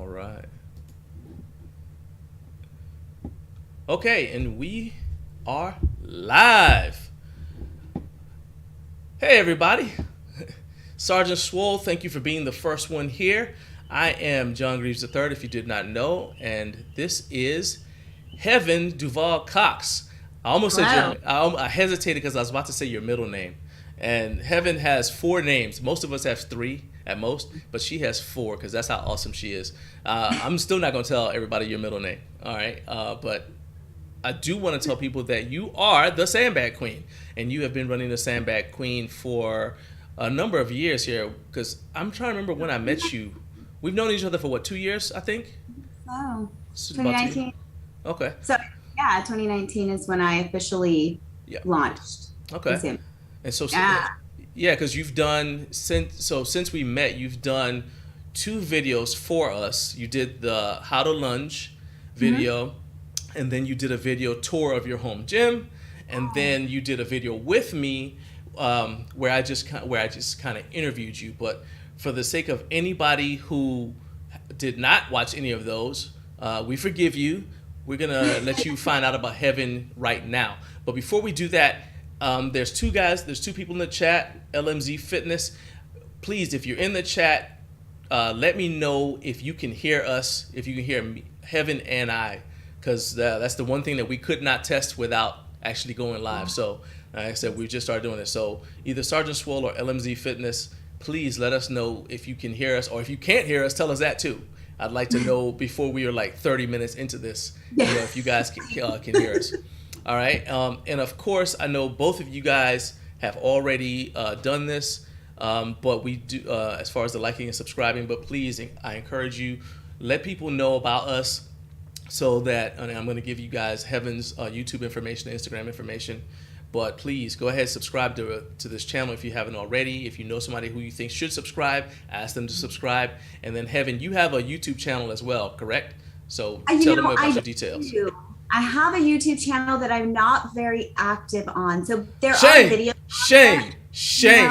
All right. Okay, and we are live. Hey, everybody. Sergeant Swole, thank you for being the first one here. I am John Greaves III, if you did not know, and this is Heaven Duval Cox. I almost said Hello. I hesitated because I was about to say your middle name. And Heaven has four names. Most of us have three at most, but she has four because that's how awesome she is. I'm still not going to tell everybody your middle name, all right? But I do want to tell people that you are the Sandbag Queen, and you have been running the Sandbag Queen for a number of years here. Because I'm trying to remember when I met you. We've known each other for what, 2 years? I think. Oh, This is about 2 years. 2019. Okay. So yeah, 2019 is when I officially Yeah. launched the Okay. Sim. And so, Yeah. yeah, because you've done since we met, you've done two videos for us. You did the how to lunge hmm video, and then you did a video tour of your home gym, and then you did a video with me where I just kind of interviewed you. But for the sake of anybody who did not watch any of those, we forgive you. We're gonna let you find out about heaven right now. But before we do that, there's two guys. There's two people in the chat. LMZ Fitness. Please, if you're in the chat, let me know if you can hear us. If you can hear me, Heaven and I, because that's the one thing that we could not test without actually going live. So, like I said, we just started doing this. So either Sergeant Swole or LMZ Fitness, please let us know if you can hear us, or if you can't hear us, tell us that too. I'd like to know before we are like 30 minutes into this, Yeah. if you guys can hear us. All right. And of course, I know both of you guys have already done this, but we do as far as the liking and subscribing. But please, I encourage you, let people know about us so that, and I'm going to give you guys Heaven's YouTube information, Instagram information. But please go ahead, subscribe to this channel if you haven't already. If you know somebody who you think should subscribe, ask them to subscribe. And then Heaven, you have a YouTube channel as well, correct? So tell them about I your details. do. I have a YouTube channel that I'm not very active on. So there are Shame, videos on there. shame, shame.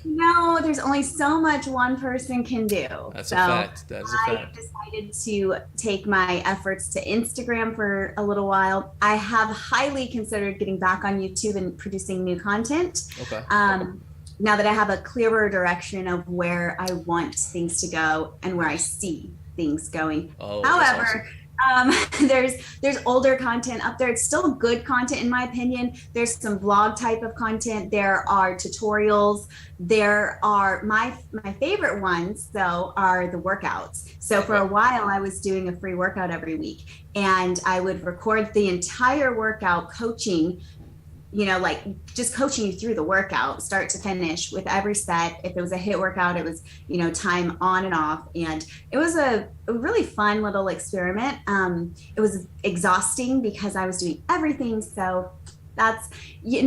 No, no, there's only so much one person can do. That's a So fact. That is a I fact. decided to take my efforts to Instagram for a little while. I have highly considered getting back on YouTube and producing new content. Okay. Um, now that I have a clearer direction of where I want things to go and where I see things going. Oh, that's awesome. However, um, there's older content up there. It's still good content in my opinion. There's some blog type of content. There are tutorials. There are my favorite ones though are the workouts. So for Okay. a while I was doing a free workout every week, and I would record the entire workout coaching, like just coaching you through the workout, start to finish with every set. If it was a hit workout, it was, time on and off. And it was a really fun little experiment. It was exhausting because I was doing everything. So that's, it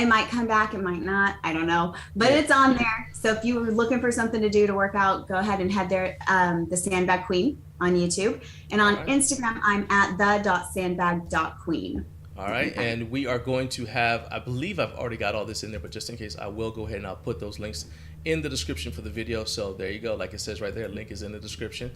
might come back, it might not, I don't know, but Yeah. it's on there. So if you were looking for something to do to work out, go ahead and head there. The Sandbag Queen on YouTube, and All on right. Instagram, I'm at the.sandbag.queen. All right, and we are going to have, I believe I've already got all this in there, but just in case, I will go ahead and I'll put those links in the description for the video. So there you go. Like it says right there, link is in the description.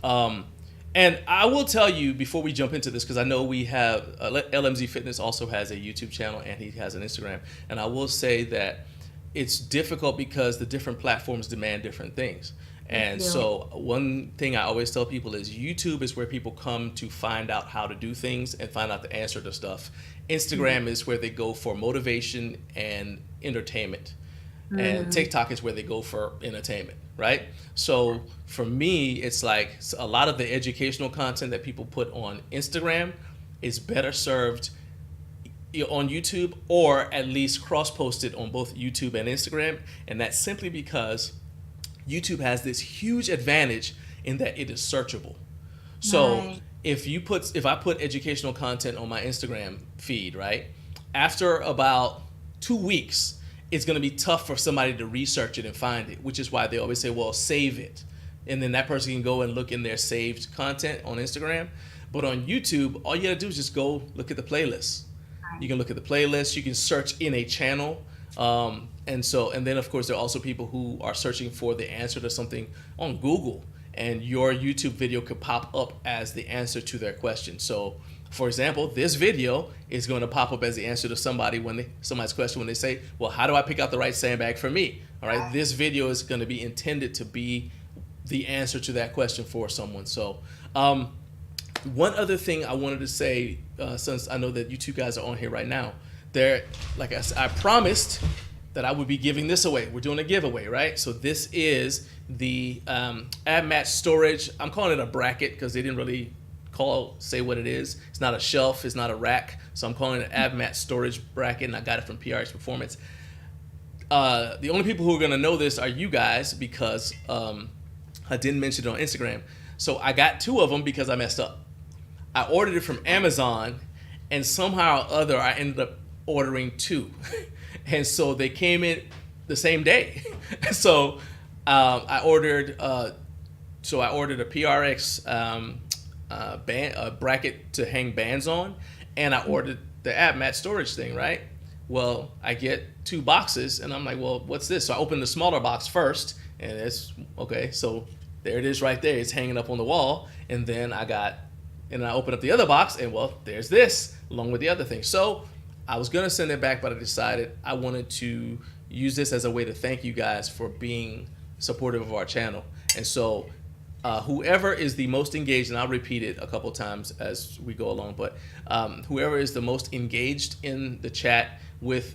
And I will tell you before we jump into this, because I know we have, LMZ Fitness also has a YouTube channel and he has an Instagram. And I will say that it's difficult because the different platforms demand different things. And Yeah. so one thing I always tell people is YouTube is where people come to find out how to do things and find out the answer to stuff. Instagram is where they go for motivation and entertainment. And TikTok is where they go for entertainment, right? So for me, it's like a lot of the educational content that people put on Instagram is better served on YouTube, or at least cross-posted on both YouTube and Instagram. And that's simply because YouTube has this huge advantage in that it is searchable. So Right. if I put educational content on my Instagram feed, right? After about 2 weeks, it's going to be tough for somebody to research it and find it, which is why they always say, well, save it. And then that person can go and look in their saved content on Instagram. But on YouTube, all you got to do is just go look at the playlist. You can look at the playlist. You can search in a channel. And then of course there are also people who are searching for the answer to something on Google, and your YouTube video could pop up as the answer to their question. So, for example, this video is going to pop up as the answer to somebody's question when they say, well, how do I pick out the right sandbag for me? All right, this video is going to be intended to be the answer to that question for someone. So, one other thing I wanted to say, since I know that you two guys are on here right now, like I promised that I would be giving this away. We're doing a giveaway, right? So this is the ab mat storage. I'm calling it a bracket because they didn't really say what it is. It's not a shelf, it's not a rack. So I'm calling it an ab mat storage bracket, and I got it from PRX Performance. The only people who are gonna know this are you guys, because I didn't mention it on Instagram. So I got 2 of them because I messed up. I ordered it from Amazon, and somehow or other I ended up ordering 2. And so they came in the same day. So I ordered a PRX bracket to hang bands on, and I ordered the ab mat storage thing, right? Well, I get 2 boxes, and I'm like, well, what's this? So I opened the smaller box first, and it's okay. So there it is right there. It's hanging up on the wall. And then I opened up the other box, and well, there's this along with the other thing. So I was gonna send it back, but I decided I wanted to use this as a way to thank you guys for being supportive of our channel. And so whoever is the most engaged, and I'll repeat it a couple times as we go along, but whoever is the most engaged in the chat with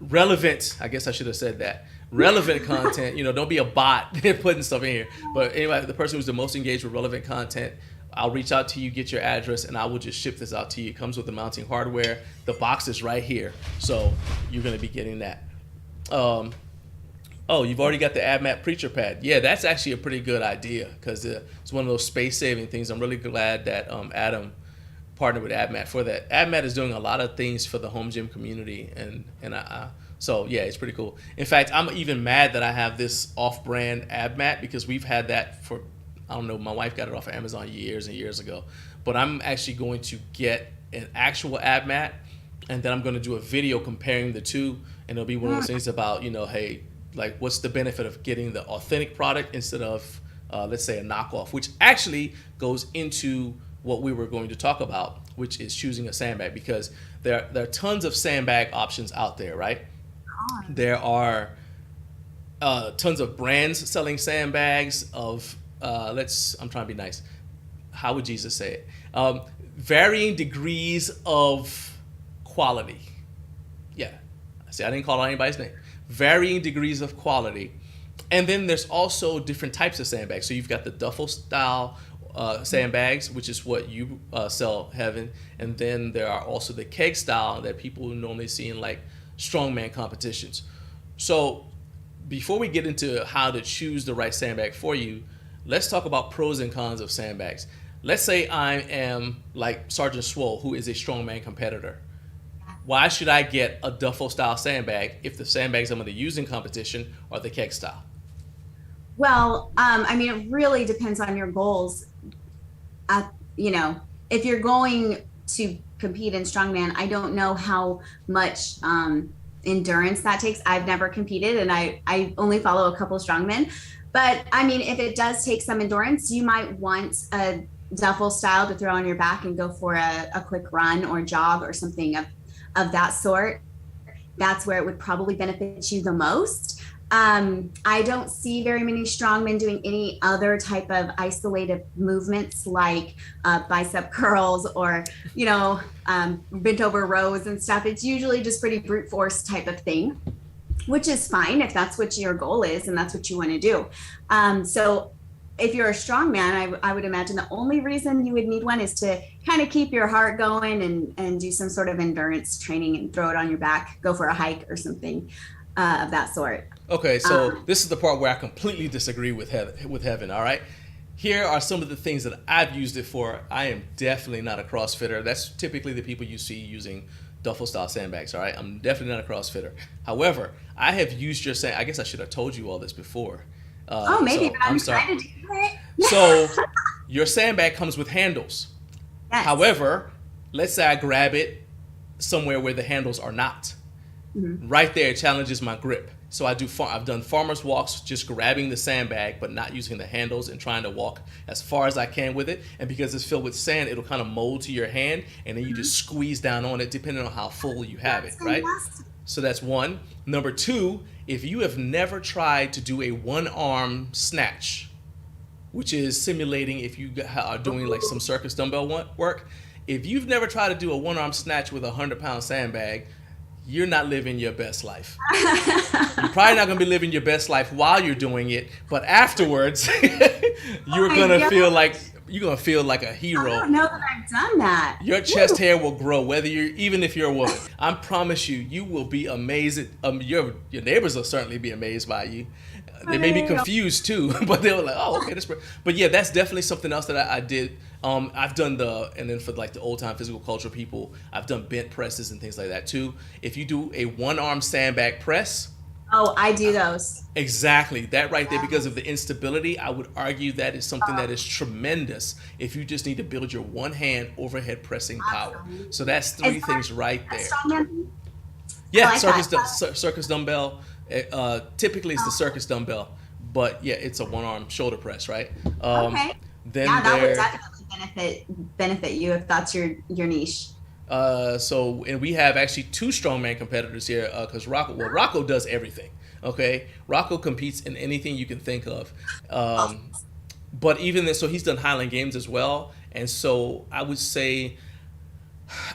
relevant, I guess I should have said that, relevant content, don't be a bot putting stuff in here. But anyway, the person who's the most engaged with relevant content, I'll reach out to you, get your address, and I will just ship this out to you. It comes with the mounting hardware. The box is right here, so you're going to be getting that. Oh, you've already got the ab mat preacher pad. Yeah, that's actually a pretty good idea because it's one of those space-saving things. I'm really glad that Adam partnered with ab mat for that. Ab mat is doing a lot of things for the home gym community, so yeah, it's pretty cool. In fact, I'm even mad that I have this off-brand ab mat because we've had that for, I don't know, my wife got it off of Amazon years and years ago. But I'm actually going to get an actual ab mat, and then I'm going to do a video comparing the two, and it'll be one of those things about, hey, like, what's the benefit of getting the authentic product instead of, let's say, a knockoff, which actually goes into what we were going to talk about, which is choosing a sandbag, because there are tons of sandbag options out there, right? There are tons of brands selling sandbags of, I'm trying to be nice. How would Jesus say it? Varying degrees of quality. Yeah. See, I didn't call out anybody's name. Varying degrees of quality. And then there's also different types of sandbags. So you've got the duffle style sandbags, which is what you sell, Heaven. And then there are also the keg style that people normally see in like strongman competitions. So before we get into how to choose the right sandbag for you, let's talk about pros and cons of sandbags. Let's say I am like Sergeant Swole, who is a strongman competitor. Why should I get a duffel style sandbag if the sandbags I'm going to use in competition are the keg style? Well, it really depends on your goals. If you're going to compete in strongman, I don't know how much endurance that takes. I've never competed, and I only follow a couple strongmen. But if it does take some endurance, you might want a duffel style to throw on your back and go for a quick run or jog or something of that sort. That's where it would probably benefit you the most. I don't see very many strongmen doing any other type of isolated movements like bicep curls or, bent over rows and stuff. It's usually just pretty brute force type of thing, which is fine if that's what your goal is and that's what you want to do. So if you're a strongman, I would imagine the only reason you would need one is to kind of keep your heart going and do some sort of endurance training and throw it on your back, go for a hike or something of that sort. Okay, so this is the part where I completely disagree with Heaven, all right? Here are some of the things that I've used it for. I am definitely not a CrossFitter. That's typically the people you see using duffel style sandbags, all right? I'm definitely not a CrossFitter. However, I have used your I guess I should have told you all this before. Maybe, but I'm excited to do it. So your sandbag comes with handles. Yes. However, let's say I grab it somewhere where the handles are not. Right there, it challenges my grip. So I've done farmers walks, just grabbing the sandbag, but not using the handles and trying to walk as far as I can with it. And because it's filled with sand, it'll kind of mold to your hand, and then you just squeeze down on it, depending on how full you have it, That's right? fantastic. So that's one. Number two, if you have never tried to do a one arm snatch, which is simulating if you are doing like some circus dumbbell work, if you've never tried to do a one arm snatch with a 100-pound sandbag, you're not living your best life. You're probably not going to be living your best life while you're doing it, but afterwards, you're going to feel like a I hero. don't know that I've done that. Your chest hair will grow, even if you're a woman. I promise you, you will be amazed. Your neighbors will certainly be amazed by you. They may be confused too, but they were like, "Oh, okay." But yeah, that's definitely something else that I did. I've done and then for like the old time physical culture people, I've done bent presses and things like that too. If you do a one arm sandbag press, Oh, I do those. exactly that right there, because of the instability, I would argue that is something that is tremendous if you just need to build your one hand overhead pressing power. So that's three things right A there. strongman? Yeah, I like that. circus dumbbell. Typically, it's the circus dumbbell, but yeah, it's a one arm shoulder press, right? Okay. Then Yeah, that would there, definitely benefit you if that's your niche. and we have actually two strongman competitors here because Rocco does everything. Okay, Rocco competes in anything you can think of. But even then, so he's done Highland Games as well, and so I would say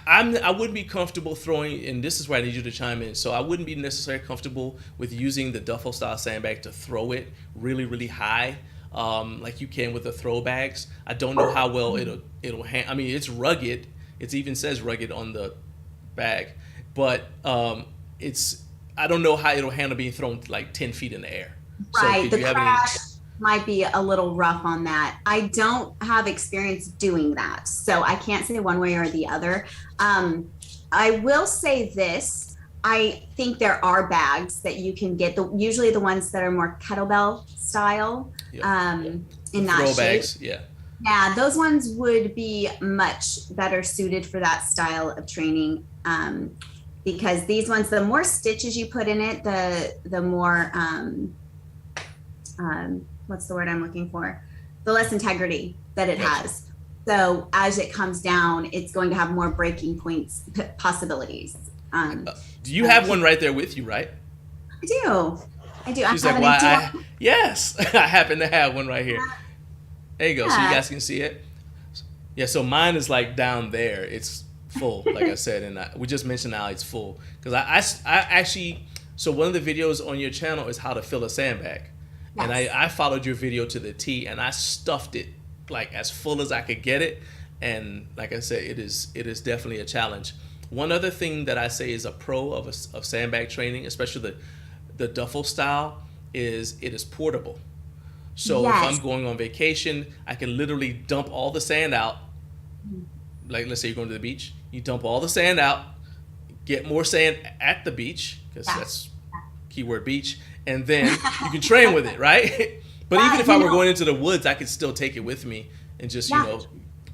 I wouldn't be comfortable throwing, and this is where I need you to chime in. So I wouldn't be necessarily comfortable with using the duffel style sandbag to throw it really, really high, like you can with the throw bags. I don't know how well it'll. I mean, it's rugged. It even says rugged on the bag, but it's. I don't know how it'll handle being thrown like 10 feet in the air. So Right. did The you have any? crash might be a little rough on that. I don't have experience doing that, so I can't say one way or the other. I will say this. I think there are bags that you can get, usually the ones that are more kettlebell style, Yep, yep. in that Throw shape. bags, yeah. Yeah, those ones would be much better suited for that style of training. Because these ones, the more stitches you put in it, the more what's the word I'm looking for? The less integrity that it Gotcha. has. So as it comes down, it's going to have more breaking points possibilities. Do you have one right there with you, right? I do. I do. She's I have like, an "Why? empty one. Yes, I happen to have one right here." There you go. So you Yeah. guys can see it. Yeah. So mine is like down there. It's full, like I said, and we just mentioned now it's full because I actually. So one of the videos on your channel is how to fill a sandbag, and Yes. I followed your video to the T, and I stuffed it like as full as I could get it, and like I said, it is definitely a challenge. One other thing that I say is a pro of sandbag training, especially the duffel style, is it is portable. So if I'm Yes. going on vacation, I can literally dump all the sand out. Like let's say you're going to the beach, you dump all the sand out, get more sand at the beach because Yeah. that's keyword beach, and then you can train with it, right? But Yeah, even if I you were know- going into the woods, I could still take it with me and just Yeah.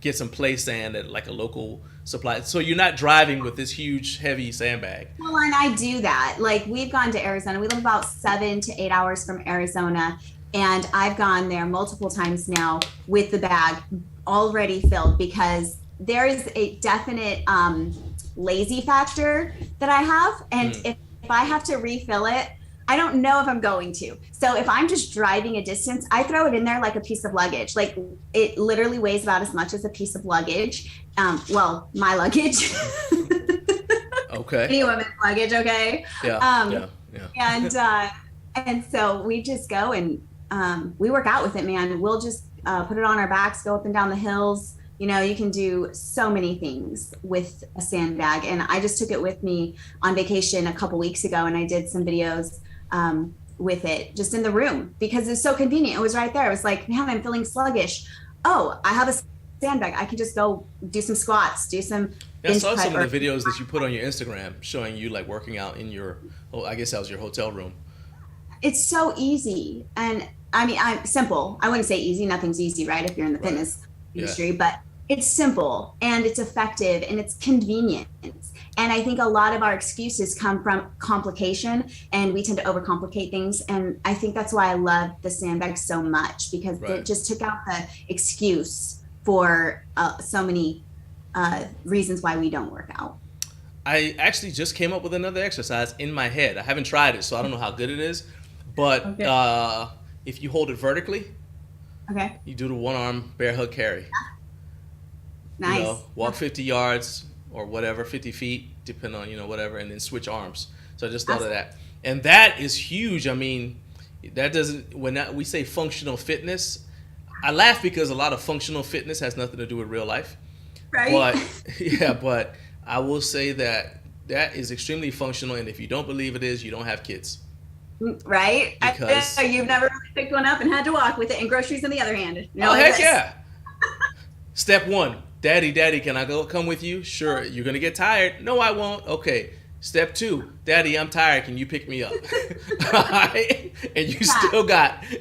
get some play sand at like a local supply. So you're not driving with this huge heavy sandbag. Well, and I do that. Like we've gone to Arizona. We live about 7 to 8 hours from Arizona, and I've gone there multiple times now with the bag already filled because there is a definite lazy factor that I have, and if I have to refill it, I don't know if I'm going to. So if I'm just driving a distance, I throw it in there like a piece of luggage. Like it literally weighs about as much as a piece of luggage. Well, my luggage. Okay. Any woman's luggage, okay? Yeah. Yeah. And so we just go and we work out with it, man. We'll just put it on our backs, go up and down the hills. You know, you can do so many things with a sandbag. And I just took it with me on vacation a couple weeks ago, and I did some videos with it just in the room because it's so convenient. It was right there. I was like, man, I'm feeling sluggish. Oh, I have a sandbag. I can just go do some squats, do some Yeah, I bench saw cut some or- of the videos that you put on your Instagram showing you like working out in your, I guess that was your hotel room. It's so easy. And I mean, I'm simple. I wouldn't say easy. Nothing's easy, right? If you're in the Right. fitness Yeah. industry, but it's simple and it's effective and it's convenient. And I think a lot of our excuses come from complication, and we tend to overcomplicate things. And I think that's why I love the Sandbag so much, because it Right. just took out the excuse for so many reasons why we don't work out. I actually just came up with another exercise in my head. I haven't tried it, so I don't know how good it is. But Okay. if you hold it vertically, Okay. you do the one arm bear hug carry. You know, Nice. walk 50 yards or whatever, 50 feet, depending on, whatever, and then switch arms. So I just thought of That's, that. And that is huge. I mean, that doesn't, we say functional fitness, I laugh because a lot of functional fitness has nothing to do with real life. right. But, yeah, but I will say that that is extremely functional. And if you don't believe it is, you don't have kids. Right. I know Because, you've never really picked one up and had to walk with it, and groceries in the other hand. oh, Like heck this. yeah. Step one, daddy, can I come with you? Sure. You're gonna get tired. No, I won't. Okay. Step two, daddy, I'm tired. Can you pick me up? Alright? And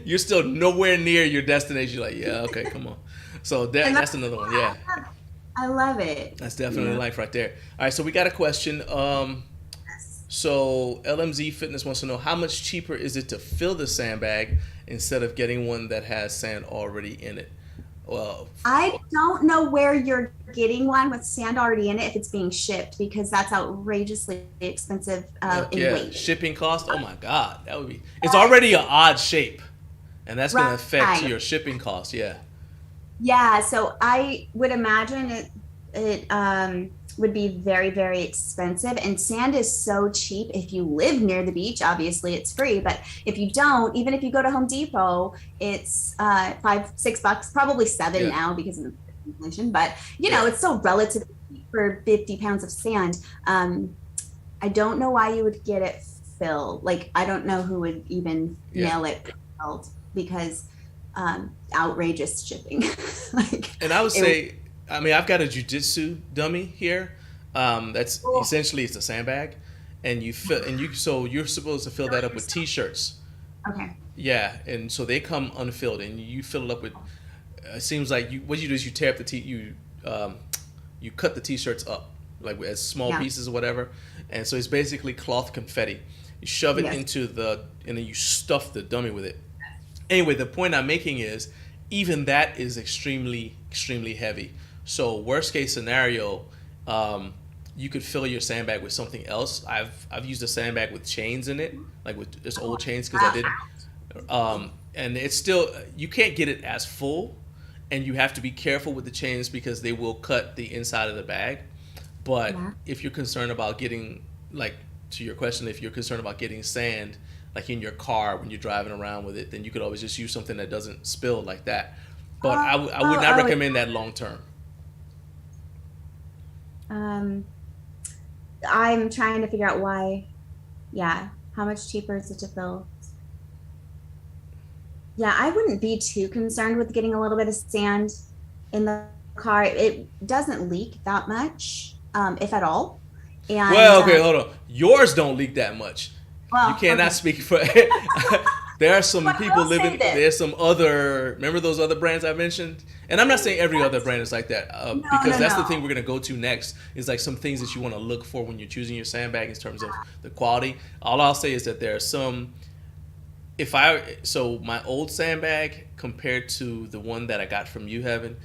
you're still nowhere near your destination. You're like, yeah, okay, come on. So And that's another one. Yeah, I love it. that's definitely Yeah. life right there. All right, so we got a question. Yes. So LMZ Fitness wants to know, how much cheaper is it to fill the sandbag instead of getting one that has sand already in it? Well, I don't know where you're getting one with sand already in it if it's being shipped, because that's outrageously expensive heck in yeah, weight. shipping cost. Oh my God, that would be. It's already an odd shape, and that's going to affect Right. your shipping cost. Yeah. Yeah. So I would imagine it would be very, very expensive. And sand is so cheap. If you live near the beach, obviously it's free. But if you don't, even if you go to Home Depot, it's $5, $6, probably seven Yeah. now because of inflation. But Yeah. it's still relatively cheap for 50 pounds of sand. I don't know why you would get it filled. Like, I don't know who would even Yeah. mail it filled, because outrageous shipping. Like, And I would it was say, I mean, I've got a jujitsu dummy here. That's cool. essentially, it's a sandbag, and so you're supposed to fill that up with t-shirts. Okay. Yeah, and so they come unfilled, and you fill it up with. It seems like what you do is you tear up the you cut the t-shirts up like as small Yeah. pieces or whatever, and so it's basically cloth confetti. You shove it Yes. and then you stuff the dummy with it. Anyway, the point I'm making is, even that is extremely heavy. So worst case scenario, you could fill your sandbag with something else. I've used a sandbag with chains in it, like with just old chains, because I did. And it's still, you can't get it as full, and you have to be careful with the chains because they will cut the inside of the bag. But Yeah. if you're concerned about getting, like, to your question, if you're concerned about getting sand, like in your car when you're driving around with it, then you could always just use something that doesn't spill like that. But I would not Oh, recommend that long term. um, I'm trying to figure out why. Yeah. How much cheaper is it to fill? Yeah, I wouldn't be too concerned with getting a little bit of sand in the car. It doesn't leak that much, if at all. And Well, okay, hold on. Yours don't leak that much. You well, cannot okay. speak for. There are some But I people will say living. this. There's some other. Remember those other brands I mentioned? And I'm not saying every other brand is like that, No, because no, that's the no. thing we're gonna go to next. Is like some things that you want to look for when you're choosing your sandbag in terms of the quality. All I'll say is that there are some. So my old sandbag compared to the one that I got from you, Heaven,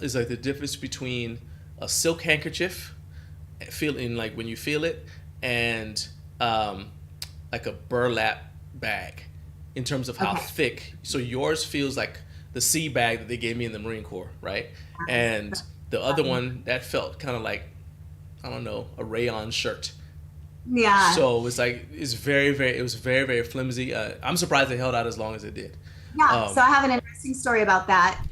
is like the difference between a silk handkerchief, feeling like when you feel it, and like a burlap bag, in terms of how Okay. thick. So yours feels like the sea bag that they gave me in the Marine Corps, right? And the other one that felt kind of like, I don't know, a rayon shirt. Yeah. So it was like it was very flimsy. I'm surprised it held out as long as it did. Yeah, Um, so I have an interesting story about that.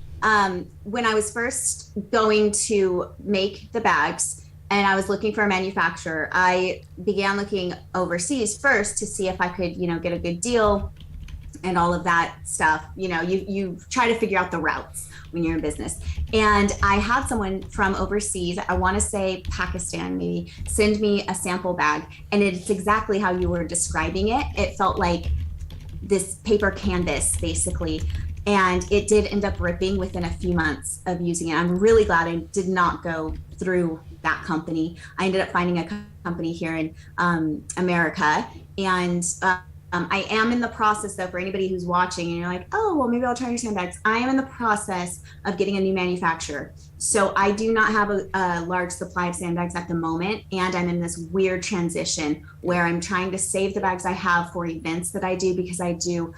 When I was first going to make the bags and I was looking for a manufacturer, I began looking overseas first to see if I could, get a good deal and all of that stuff. You try to figure out the routes when you're in business. And I had someone from overseas, I want to say Pakistan maybe, send me a sample bag. And it's exactly how you were describing it. It felt like this paper canvas, basically. and it did end up ripping within a few months of using it. I'm really glad I did not go through that company. I ended up finding a company here in America, and I am in the process, though, for anybody who's watching and you're like, oh, well, maybe I'll try your sandbags. I am in the process of getting a new manufacturer. So I do not have a large supply of sandbags at the moment. And I'm in this weird transition where I'm trying to save the bags I have for events that I do, because I do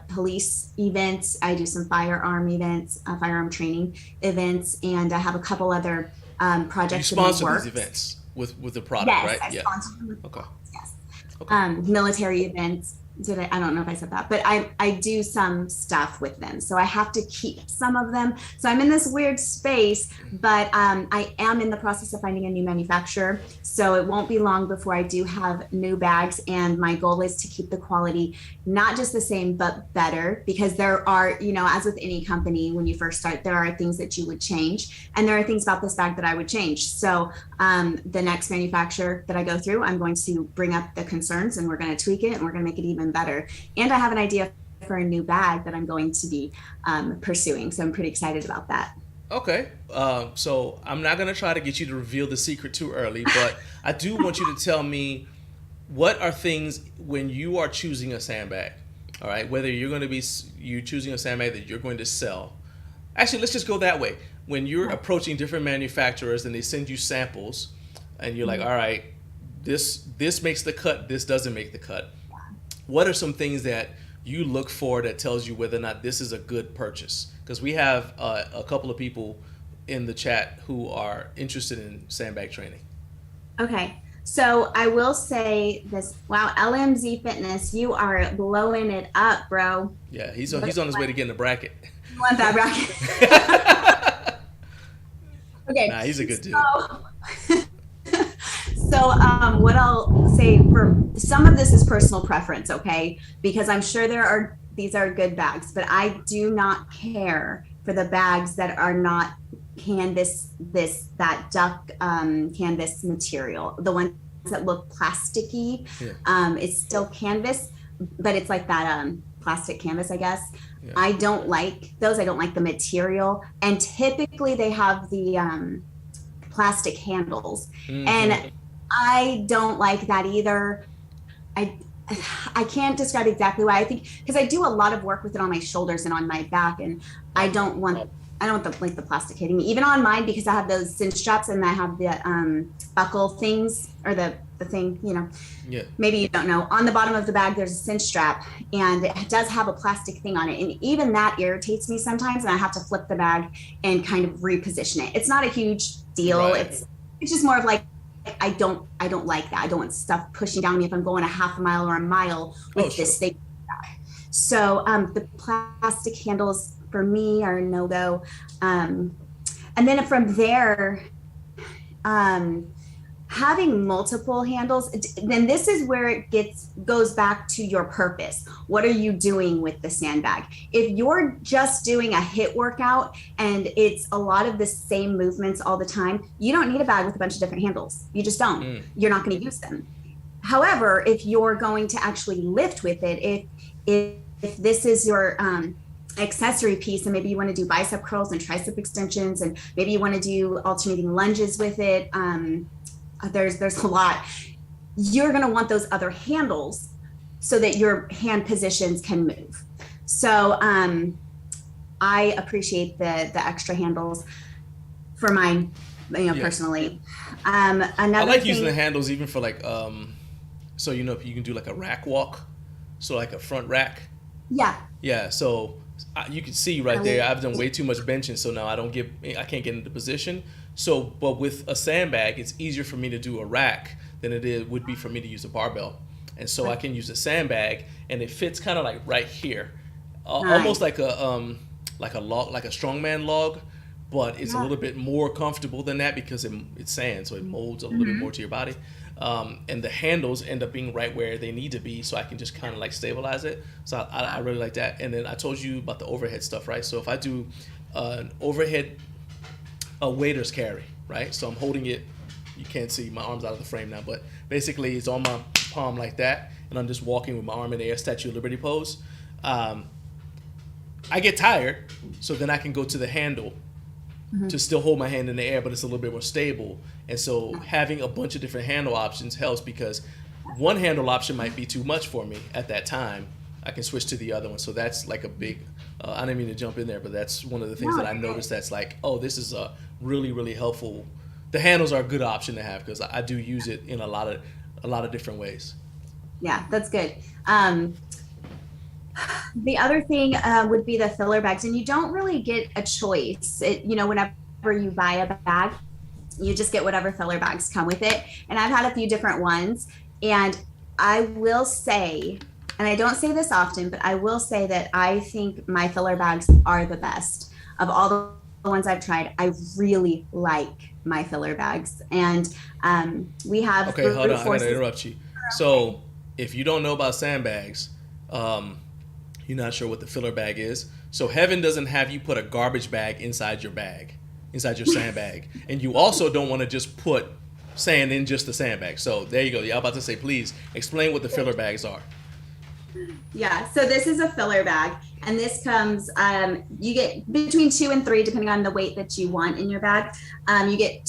police events. I do some firearm events, firearm training events, and I have a couple other projects. You sponsor these events with the product, yes, right? I sponsor them with Okay. yes. Okay. Military events. I don't know if I said that, but I do some stuff with them. So I have to keep some of them. So I'm in this weird space, but I am in the process of finding a new manufacturer. So it won't be long before I do have new bags. And my goal is to keep the quality not just the same, but better, because there are, as with any company, when you first start, there are things that you would change. And there are things about this bag that I would change. So the next manufacturer that I go through, I'm going to bring up the concerns, and we're going to tweak it, and we're going to make it even better. And I have an idea for a new bag that I'm going to be pursuing. So I'm pretty excited about that. Okay. So I'm not going to try to get you to reveal the secret too early, but I do want you to tell me, what are things when you are choosing a sandbag? All right. Whether you're choosing a sandbag that you're going to sell. Actually, let's just go that way. When you're approaching different manufacturers and they send you samples and you're like, all right, this makes the cut, this doesn't make the cut. What are some things that you look for that tells you whether or not this is a good purchase? Because we have a couple of people in the chat who are interested in sandbag training. Okay. So I will say this. Wow, LMZ Fitness, you are blowing it up, bro. Yeah, he's on his way to getting the bracket. You want that bracket? Okay. Nah, he's a good dude. So what I'll say, for some of this is personal preference, okay? Because I'm sure these are good bags, but I do not care for the bags that are not canvas, that duck canvas material. The ones that look plasticky, it's still canvas, but it's like that plastic canvas, I guess. Yeah. I don't like those. I don't like the material, and typically they have the plastic handles, and I don't like that either. I can't describe exactly why. I think because I do a lot of work with it on my shoulders and on my back, and I don't want the plastic hitting me, even on mine, because I have those cinch straps and I have the buckle things, or the thing, Yeah. Maybe you don't know. On the bottom of the bag, there's a cinch strap, and it does have a plastic thing on it. And even that irritates me sometimes, and I have to flip the bag and kind of reposition it. It's not a huge deal. Right. It's just more of like, I don't like that. I don't want stuff pushing down me if I'm going a half a mile or a mile with this thing. So the plastic handles for me are a no-go. And then from there, having multiple handles, then this is where it goes back to your purpose. What are you doing with the sandbag? If you're just doing a HIIT workout and it's a lot of the same movements all the time, you don't need a bag with a bunch of different handles. You just don't. You're not going to use them. However, if you're going to actually lift with it, if this is your accessory piece, and maybe you want to do bicep curls and tricep extensions, and maybe you want to do alternating lunges with it, there's a lot. You're going to want those other handles so that your hand positions can move. So I appreciate the extra handles for mine, personally. I like using the handles even for like so if you can do like a rack walk, so like a front rack. Yeah, so you can see right there, I've done way too much benching, so now I can't get into position. So, but with a sandbag, it's easier for me to do a rack than would be for me to use a barbell. And so I can use a sandbag, and it fits kind of like right here, almost like a log, like a strongman log, but it's a little bit more comfortable than that because it's sand, so it molds a little bit more to your body. And the handles end up being right where they need to be, so I can just kind of like stabilize it. So I really like that. And then I told you about the overhead stuff, right? So if I do an overhead, a waiter's carry, right? So I'm holding it. You can't see, my arm's out of the frame now, but basically it's on my palm like that, and I'm just walking with my arm in the air, Statue of Liberty pose. I get tired, so then I can go to the handle to still hold my hand in the air, but it's a little bit more stable. And so having a bunch of different handle options helps, because one handle option might be too much for me at that time. I can switch to the other one. So that's like a big, I didn't mean to jump in there, but that's one of the things that I noticed that's like, oh, this is a really, really helpful. The handles are a good option to have, because I do use it in a lot of different ways. Yeah, that's good. The other thing would be the filler bags, and you don't really get a choice. Whenever you buy a bag, you just get whatever filler bags come with it. And I've had a few different ones, and I will say, and I don't say this often, but I will say that I think my filler bags are the best of all the ones I've tried. I really like my filler bags, and we have. Okay, hold on. I gotta interrupt you. So, if you don't know about Sandbags, you're not sure what the filler bag is. So Heaven doesn't have you put a garbage bag inside your sandbag. And you also don't want to just put sand in just the sandbag. So there you go. Yeah, I'm about to say, please explain what the filler bags are. Yeah, so this is a filler bag, and this comes, you get between 2 and 3, depending on the weight that you want in your bag. You get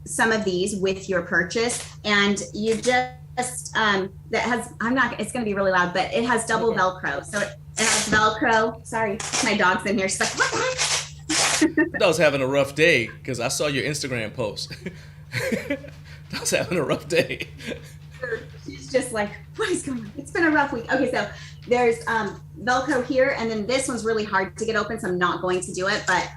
some of these with your purchase, and you just, it's going to be really loud, but it has double Velcro. So it has Velcro. Sorry, my dog's in here. She's like, what the heck? I was having a rough day because I saw your Instagram post. I was having a rough day. She's just like, what is going on? It's been a rough week. Okay, so there's Velcro here, and then this one's really hard to get open, so I'm not going to do it, but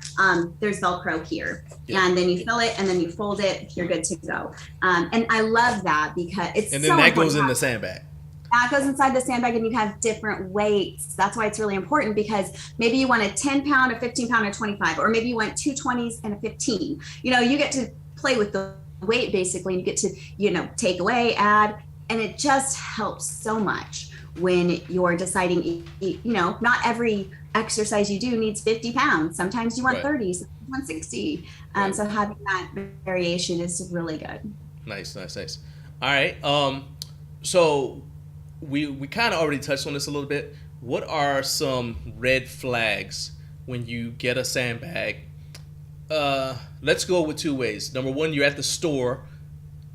there's Velcro here. Yeah. And then you fill it, and then you fold it, you're good to go. And I love that because it's and then so that goes in the sandbag. That goes inside the sandbag, and you have different weights. That's why it's really important, because maybe you want a 10 pound, a 15 pound, or 25, or maybe you want 2 20s and a 15. You get to play with the weight basically, and you get to, take away, add, and it just helps so much when you're deciding, not every exercise you do needs 50 pounds. Sometimes you want 30, sometimes you want 60. So having that variation is really good. Nice. All right. So we kind of already touched on this a little bit. What are some red flags when you get a sandbag? Let's go with 2 ways. Number one, you're at the store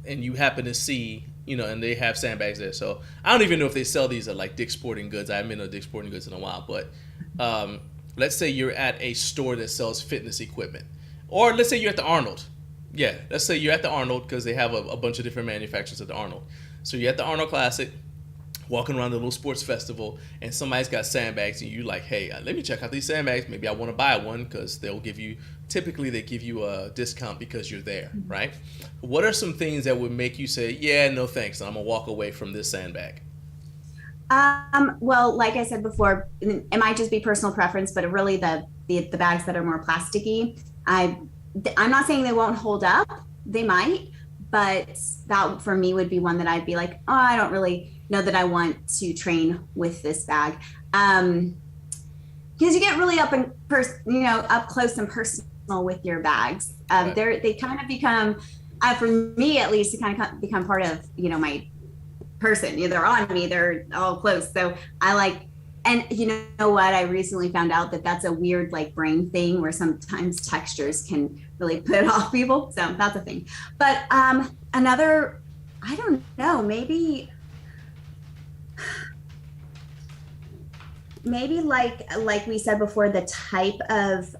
and you happen to see, and they have sandbags there. So I don't even know if they sell these at like Dick's Sporting Goods. I haven't been to Dick's Sporting Goods in a while, but let's say you're at a store that sells fitness equipment, or let's say you're at the Arnold. Yeah, let's say you're at the Arnold, because they have a bunch of different manufacturers at the Arnold. So you're at the Arnold Classic, walking around the little sports festival, and somebody's got sandbags, and you're like, hey, let me check out these sandbags. Maybe I want to buy one, because typically they give you a discount because you're there, right? What are some things that would make you say, yeah, no thanks, and I'm going to walk away from this sandbag? Well, like I said before, it might just be personal preference, but really the bags that are more plasticky, I'm not saying they won't hold up. They might, but that for me would be one that I'd be like, oh, I don't really know that I want to train with this bag. Because you get really up close and personal with your bags. They kind of become, for me at least, they kind of become part of, my person. They're on me, they're all close. So I like, and you know what? I recently found out that that's a weird like brain thing where sometimes textures can really put off people. So that's a thing. But another, I don't know, maybe like we said before, the type of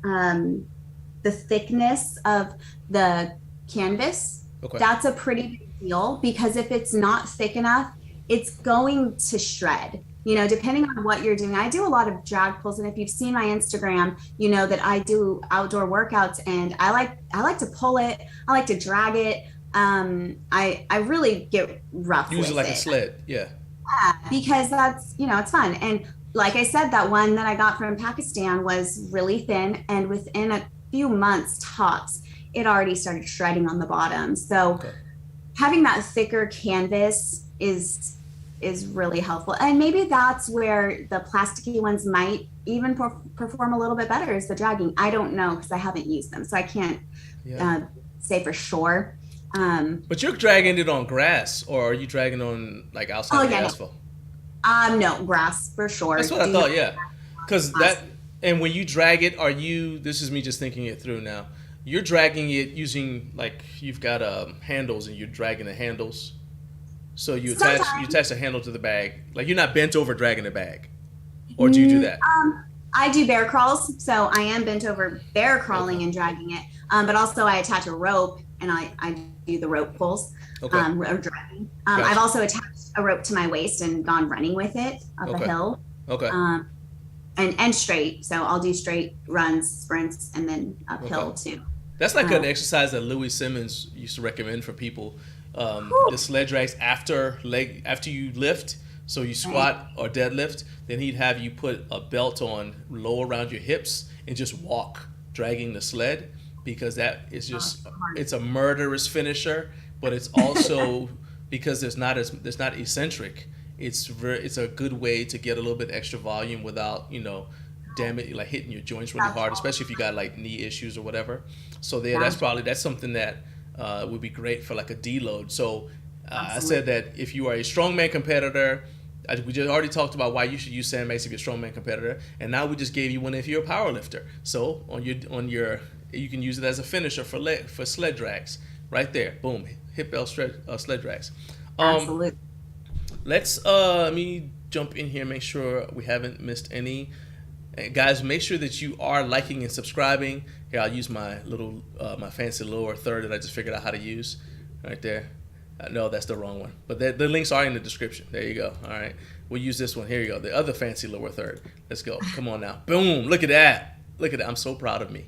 the thickness of the canvas. Okay. That's a pretty big deal, because if it's not thick enough, it's going to shred. Depending on what you're doing. I do a lot of drag pulls, and if you've seen my Instagram, you know that I do outdoor workouts, and I like to pull it. I like to drag it. I really get rough. Use it like a sled, yeah. Because that's it's fun. And like I said, that one that I got from Pakistan was really thin, and within a few months tops, it already started shredding on the bottom. So having that thicker canvas is really helpful. And maybe that's where the plasticky ones might even perform a little bit better, is the dragging. I don't know, because I haven't used them, so I can't say for sure. But you're dragging it on grass, or are you dragging on like outside the asphalt? No, grass for sure. That's what I thought, yeah. Because And when you drag it, this is me just thinking it through now. You're dragging it using, like, you've got handles and you're dragging the handles. So you Sometimes. attach the handle to the bag. Like, you're not bent over dragging the bag. Or do you do that? I do bear crawls, so I am bent over bear crawling Okay. and dragging it. But also I attach a rope and I do the rope pulls Okay. or dragging. Gotcha. I've also attached a rope to my waist and gone running with it up a Okay. hill. Okay. And straight. So I'll do straight runs, sprints, and then uphill Okay. too. That's like an exercise that Louis Simmons used to recommend for people. The sled drags after you lift, so you squat or deadlift, then he'd have you put a belt on low around your hips and just walk dragging the sled, because that is just it's a murderous finisher, but it's also because it's not eccentric. It's a good way to get a little bit extra volume without damage, like hitting your joints really hard, especially if you got like knee issues or whatever. So there, that's something that would be great for like a deload. So I said that if you are a strongman competitor, we just already talked about why you should use Sandbags if you're a strongman competitor, and now we just gave you one if you're a power lifter. So you can use it as a finisher for sled drags. Right there, boom, hip belt sled drags. Absolutely. Let me jump in here, make sure we haven't missed any. Guys, make sure that you are liking and subscribing. Here, I'll use my little, my fancy lower third that I just figured out how to use. Right there. No, that's the wrong one. But the links are in the description. There you go. All right. We'll use this one. Here you go. The other fancy lower third. Let's go. Come on now. Boom. Look at that. Look at that. I'm so proud of me.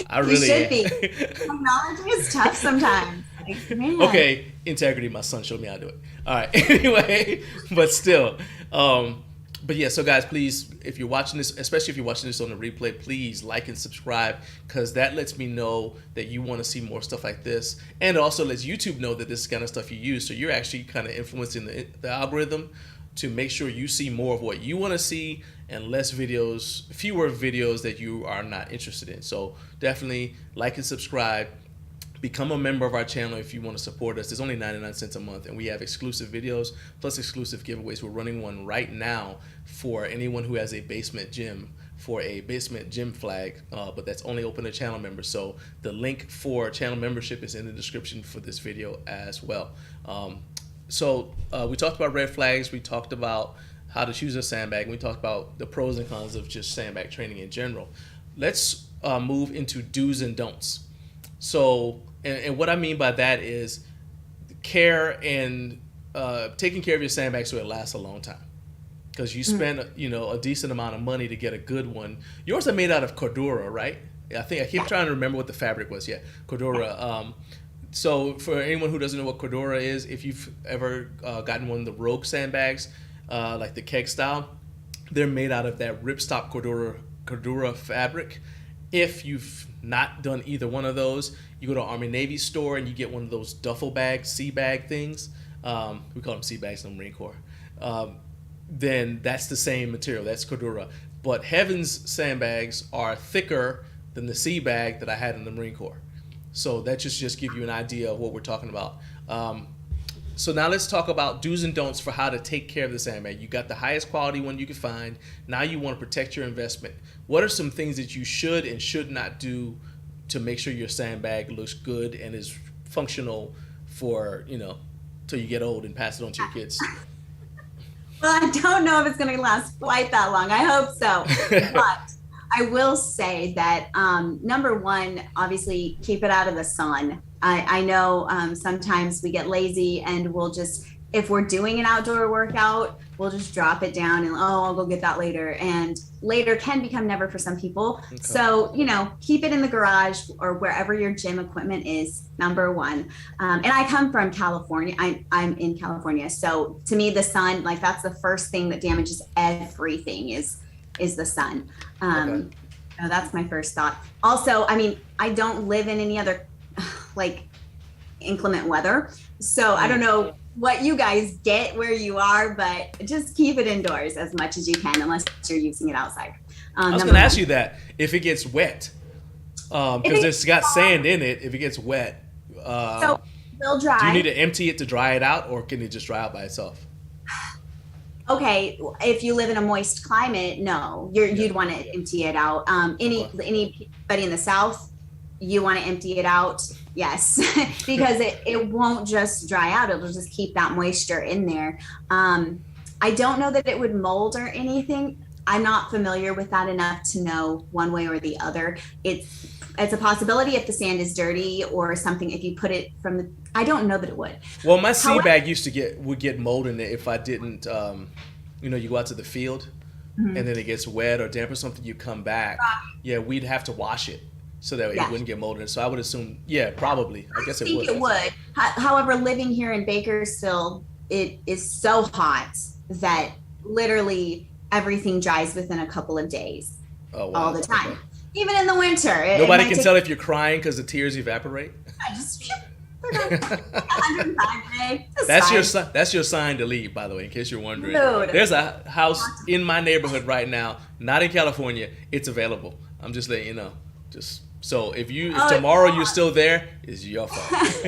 I really should am. be. Technology is tough sometimes. Like, man. Okay, integrity. My son showed me how to do it. All right. Anyway, but still, but yeah. So guys, please, if you're watching this, especially if you're watching this on the replay, please like and subscribe, because that lets me know that you want to see more stuff like this, and it also lets YouTube know that this is kind of stuff you use. So you're actually kind of influencing the algorithm to make sure you see more of what you want to see and fewer videos that you are not interested in. So definitely like and subscribe. Become a member of our channel if you want to support us. There's only 99 cents a month, and we have exclusive videos plus exclusive giveaways. We're running one right now for anyone who has a basement gym, for a basement gym flag, but that's only open to channel members. So the link for channel membership is in the description for this video as well. So we talked about red flags. We talked about how to choose a sandbag. We talked about the pros and cons of just sandbag training in general. Let's move into do's and don'ts. So, and what I mean by that is care and taking care of your sandbag so it lasts a long time. Because you spend a decent amount of money to get a good one. Yours are made out of Cordura, right? I keep trying to remember what the fabric was. Yeah, Cordura. So for anyone who doesn't know what Cordura is, if you've ever gotten one of the Rogue sandbags, like the keg style, they're made out of that ripstop Cordura fabric. If you've not done either one of those, you go to Army Navy store and you get one of those duffel bags, sea bag things. We call them sea bags in the Marine Corps. Then that's the same material. That's Cordura. But Heaven's sandbags are thicker than the sea bag that I had in the Marine Corps. So that just give you an idea of what we're talking about. So now let's talk about do's and don'ts for how to take care of the sandbag. You got the highest quality one you can find. Now you want to protect your investment. What are some things that you should and should not do to make sure your sandbag looks good and is functional for, till you get old and pass it on to your kids? Well, I don't know if it's going to last quite that long. I hope so. But I will say that number one, obviously keep it out of the sun. I know sometimes we get lazy and we'll just, if we're doing an outdoor workout, we'll just drop it down and, I'll go get that later. And later can become never for some people. Okay. So, keep it in the garage or wherever your gym equipment is, number one. And I come from California. I'm in California. So to me, the sun, like that's the first thing that damages everything is the sun. Okay. So that's my first thought. Also, I don't live in any other like inclement weather. So I don't know what you guys get where you are, but just keep it indoors as much as you can, unless you're using it outside. I was going to ask you that if it gets wet, because it's got sand in it. If it gets wet, so it'll dry. Do you need to empty it to dry it out, or can it just dry out by itself? Okay, if you live in a moist climate, no, Yeah. you'd want to empty it out. Okay. Anybody in the South, you want to empty it out, yes, because it won't just dry out. It'll just keep that moisture in there. I don't know that it would mold or anything. I'm not familiar with that enough to know one way or the other. It's a possibility if the sand is dirty or something. If you put it from the, I don't know that it would. Well, my sea However, bag used to get mold in it if I didn't. You go out to the field, and then it gets wet or damp or something. You come back, yeah, we'd have to wash it so that it yeah, wouldn't get mold in it. So I would assume, yeah, probably. I guess I it think would. it would. However, living here in Bakersfield, it is so hot that literally everything dries within a couple of days, Oh all wow. the Okay. time. Even in the winter, it Nobody might can take tell if you're crying because the tears evaporate. just 105 today. It's That's your fine. that's your sign to leave, by the way, in case you're wondering. Dude. There's a house in my neighborhood right now, not in California. It's available. I'm just letting you know. Just so if Oh, tomorrow you're still there, it's your fault.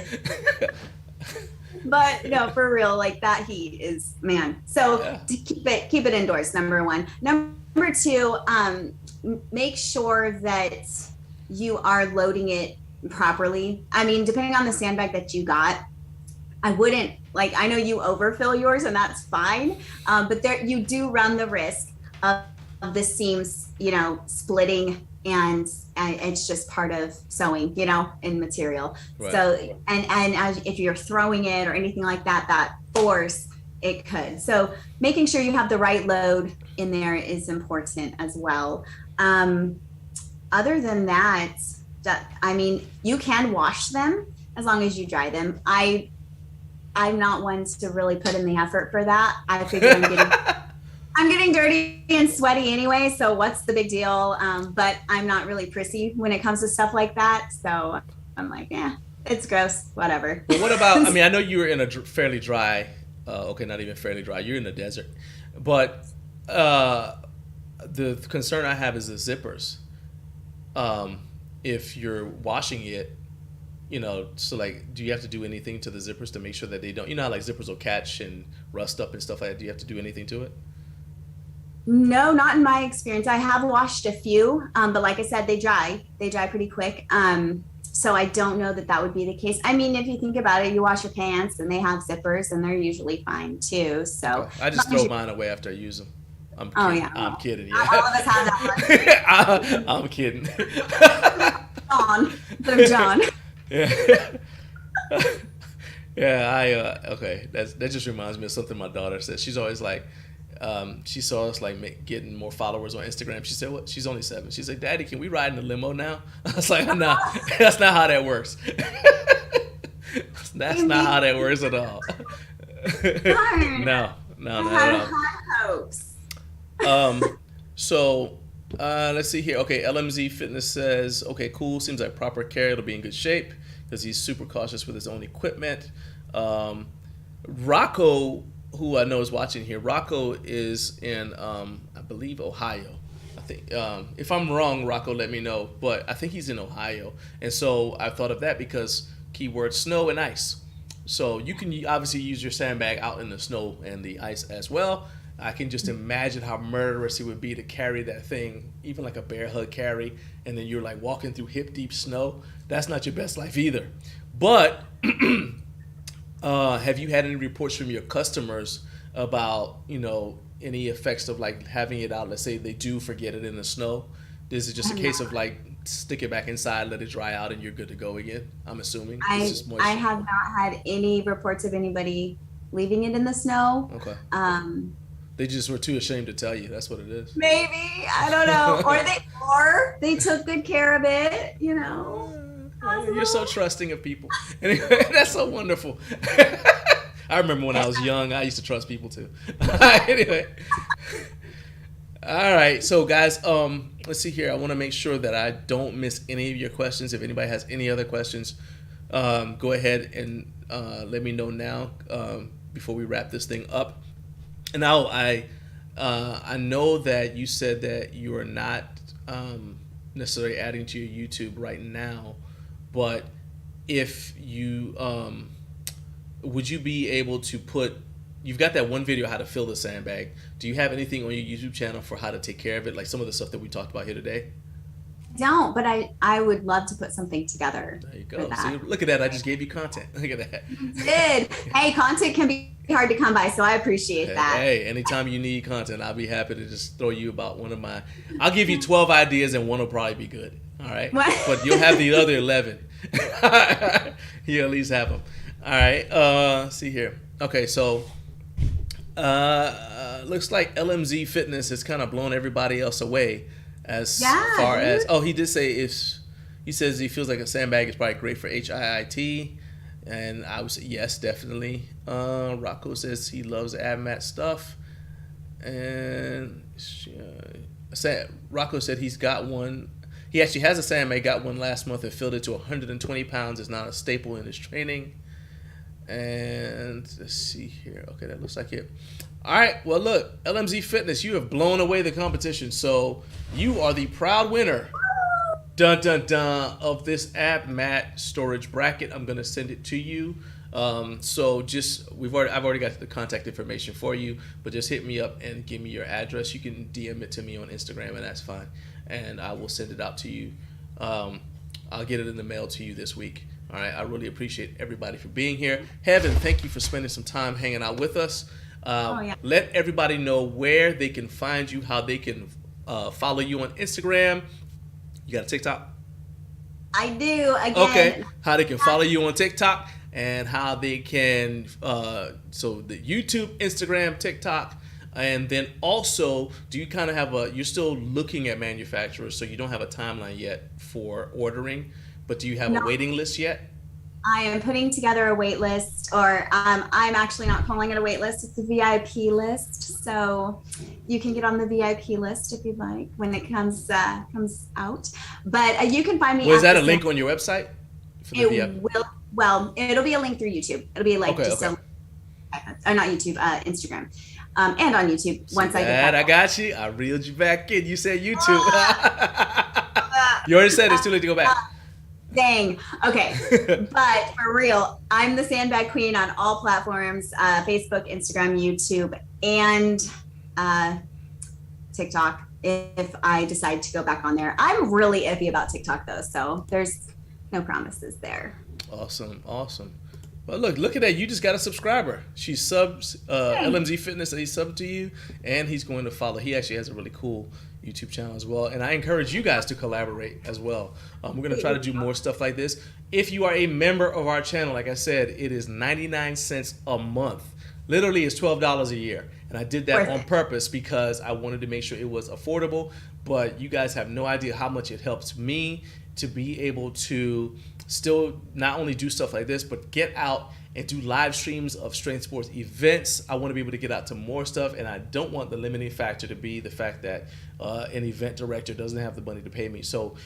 but no, for real, like that heat is man. So Yeah. to keep it indoors. Number one. Number two, make sure that you are loading it properly. I mean, depending on the sandbag that you got, I wouldn't like. I know you overfill yours, and that's fine. But there, you do run the risk of the seams, splitting, and it's just part of sewing, in material. Right. So, and if you're throwing it or anything like that, that force it could. So, making sure you have the right load in there is important as well. Other than that, I mean, you can wash them as long as you dry them. I'm not one to really put in the effort for that. I figure I'm getting dirty and sweaty anyway, so what's the big deal? But I'm not really prissy when it comes to stuff like that. So I'm like, yeah, it's gross, whatever. But what about? I mean, I know you were in a fairly dry. Okay, not even fairly dry. You're in the desert, but the concern I have is the zippers. If you're washing it, so like, do you have to do anything to the zippers to make sure that they don't? You know how like zippers will catch and rust up and stuff like that. Do you have to do anything to it? No, not in my experience. I have washed a few, but like I said, they dry. They dry pretty quick. So I don't know that that would be the case. I mean, if you think about it, you wash your pants and they have zippers and they're usually fine too. So I just throw mine away after I use them. oh yeah, I'm kidding. all Yeah. of us have that one. I'm kidding. John, but John. Yeah. Yeah, okay. That just reminds me of something my daughter said. She's always like, she saw us like getting more followers on Instagram. She said, "What?" She's only 7. She's like, "Daddy, can we ride in the limo now?" I was like, "No, that's not how that works. That's not how that works at all." Darn. No, I not had at all. high hopes. So let's see here. Okay, LMZ Fitness says, okay, cool. Seems like proper care. It'll be in good shape because he's super cautious with his own equipment. Rocco, who I know is watching here, Rocco is in, I believe, Ohio. I think, if I'm wrong, Rocco, let me know. But I think he's in Ohio. And so I thought of that because keyword snow and ice. So you can obviously use your sandbag out in the snow and the ice as well. I can just imagine how murderous it would be to carry that thing, even like a bear hug carry, and then you're like walking through hip deep snow. That's not your best life either. But have you had any reports from your customers about, any effects of like having it out? Let's say they do forget it in the snow. Is it just a case of like stick it back inside, let it dry out, and you're good to go again? I'm assuming. It's just moisture. I have not had any reports of anybody leaving it in the snow. Okay. They just were too ashamed to tell you. That's what it is. Maybe, I don't know, or they took good care of it. You're so trusting of people. Anyway, that's so wonderful. I remember when I was young, I used to trust people too. Anyway. All right. So guys, let's see here. I want to make sure that I don't miss any of your questions. If anybody has any other questions, go ahead and let me know now before we wrap this thing up. And now I know that you said that you are not necessarily adding to your YouTube right now, but if you would you be able to put you've got that one video how to fill the sandbag. Do you have anything on your YouTube channel for how to take care of it, like some of the stuff that we talked about here today? Don't, but I would love to put something together. There you For go. that. See, look at that. I just gave you content. Look at that. Did. Hey, content can be hard to come by, so I appreciate that. Hey, anytime you need content, I'll be happy to just throw you about one of my. I'll give you 12 ideas and one will probably be good. All right. What? But you'll have the other 11. You at least have them. All right. See here. Okay, so looks like LMZ Fitness has kind of blown everybody else away as far as. Oh, he did say he says he feels like a sandbag is probably great for HIIT. And I would say yes, definitely. Rocco says he loves ab mat stuff, and Rocco said he's got one. He actually has a sandbag. Got one last month and filled it to 120 pounds. It's not a staple in his training. And let's see here. Okay, that looks like it. All right. Well, look, LMZ Fitness, you have blown away the competition. So you are the proud winner. Dun dun dun of this ab mat storage bracket. I'm gonna send it to you. So just I've already got the contact information for you, but just hit me up and give me your address. You can DM it to me on Instagram, and that's fine. And I will send it out to you. I'll get it in the mail to you this week. All right. I really appreciate everybody for being here. Heaven, thank you for spending some time hanging out with us. Let everybody know where they can find you, how they can follow you on Instagram. You got a TikTok? I do. Again. Okay. How they can follow you on TikTok and how they can, so the YouTube, Instagram, TikTok, and then also, do you kind of have you're still looking at manufacturers, so you don't have a timeline yet for ordering, but do you have a waiting list yet? I am putting together a wait list, or I'm actually not calling it a wait list. It's a VIP list. So you can get on the VIP list if you'd like when it comes out. But you can find me. Was that a link on your website? For the it will. Well, it'll be a link through YouTube. It'll be like not YouTube, Instagram, and on YouTube. Once I get that. I got you. I reeled you back in. You said YouTube. You already said it's too late to go back. Dang. Okay. But for real, I'm the Sandbag Queen on all platforms, Facebook, Instagram, YouTube, and TikTok, if I decide to go back on there. I'm really iffy about TikTok though, so there's no promises there. Awesome. Well, look at that. You just got a subscriber. She subs LMZ Fitness, and he subbed to you, and he's going to follow. He actually has a really cool YouTube channel as well, and I encourage you guys to collaborate as well. We're going to try to do more stuff like this. If you are a member of our channel, like I said, it is 99 cents a month. Literally, it's $12 a year, and I did that on purpose because I wanted to make sure it was affordable, but you guys have no idea how much it helps me to be able to still not only do stuff like this, but get out and do live streams of strength sports events. I want to be able to get out to more stuff, and I don't want the limiting factor to be the fact that an event director doesn't have the money to pay me. So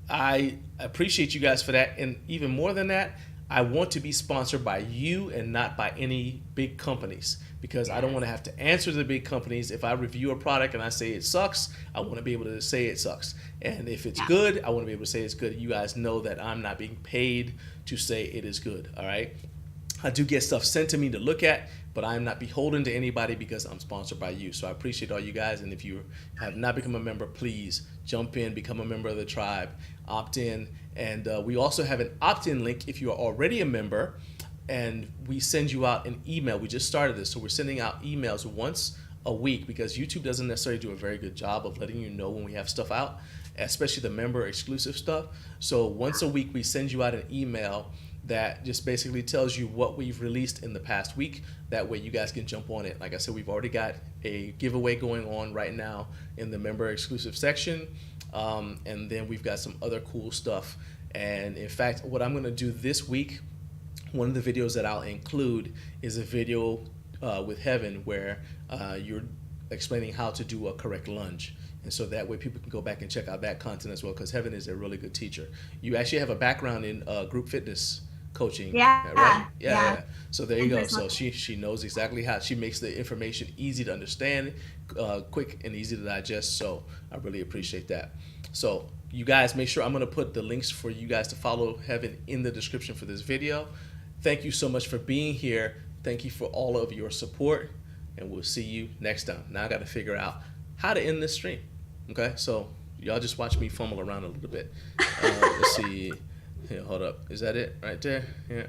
I appreciate you guys for that, and even more than that, I want to be sponsored by you and not by any big companies, because I don't want to have to answer to the big companies. If I review a product and I say it sucks, I want to be able to say it sucks. And if it's good, I want to be able to say it's good. You guys know that I'm not being paid to say it is good, all right? I do get stuff sent to me to look at, but I'm not beholden to anybody because I'm sponsored by you. So I appreciate all you guys. And if you have not become a member, please jump in, become a member of the tribe, opt in. And we also have an opt-in link if you are already a member, and we send you out an email. We just started this, so we're sending out emails once a week because YouTube doesn't necessarily do a very good job of letting you know when we have stuff out, especially the member exclusive stuff. So once a week we send you out an email that just basically tells you what we've released in the past week. That way you guys can jump on it. Like I said, we've already got a giveaway going on right now in the member exclusive section. And then we've got some other cool stuff. And in fact, what I'm gonna do this week, one of the videos that I'll include is a video with Heaven where you're explaining how to do a correct lunge. And so that way people can go back and check out that content as well, because Heaven is a really good teacher. You actually have a background in group fitness coaching, right? Yeah. So there you go. So she knows exactly how. She makes the information easy to understand, quick and easy to digest. So I really appreciate that. So you guys make sure, I'm going to put the links for you guys to follow Heaven in the description for this video. Thank you so much for being here. Thank you for all of your support, and we'll see you next time. Now I got to figure out how to end this stream. Okay, so y'all just watch me fumble around a little bit. Let's see. Here, hold up. Is that it right there? Yeah.